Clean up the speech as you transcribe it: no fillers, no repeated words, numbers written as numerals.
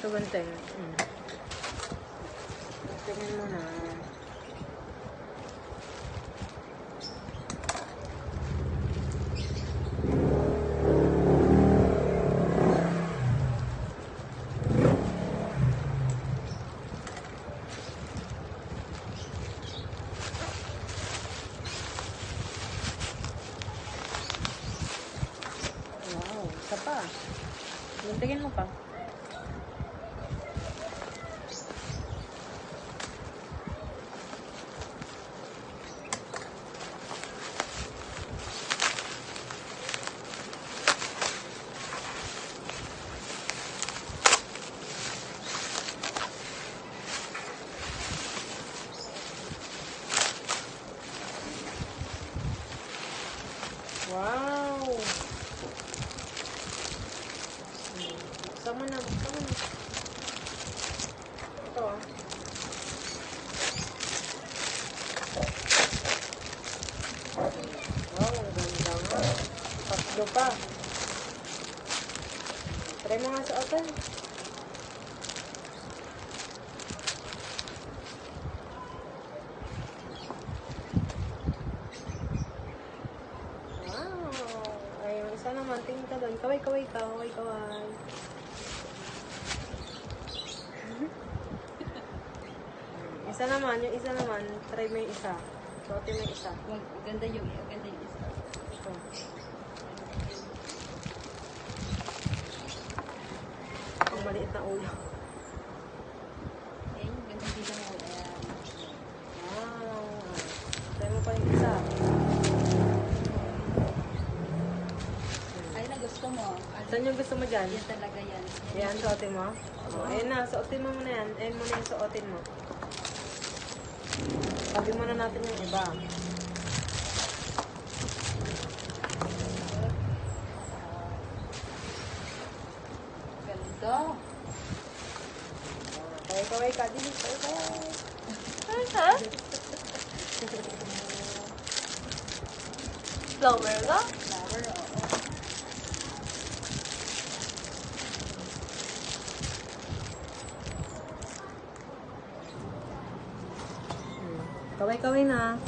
Ito ganteng. Tingnan mo na. Wow, isa pa. Tingin mo pa. Wow! Buksan mo na, buksan mo na. Ito ah. Wow, ang ganda nga. Tatlo pa. Try mo nga sa otan. Isa naman, tingin ka doon. Kaway-kaway ka, kaway-kaway. Isa naman, yung isa naman, try mo yung isa. Suotin mo yung isa. Ganda yung isa. Ito. Ang maliit na ulo. Ayan, ganda dito mo. Ayan. Wow. Try mo pa yung isa. Gusto mo? Saan yung gusto mo dyan? Yan talaga yan. Yan, suotin mo? Oh, ayan na, suotin mo muna yan. Ayan muna yung suotin mo. Sabi muna natin yung iba. Ganda. Kaway-kaway ka din. Kaway-kaway. Ha? Flower ka? Flower, oo. Kaway-kaway na.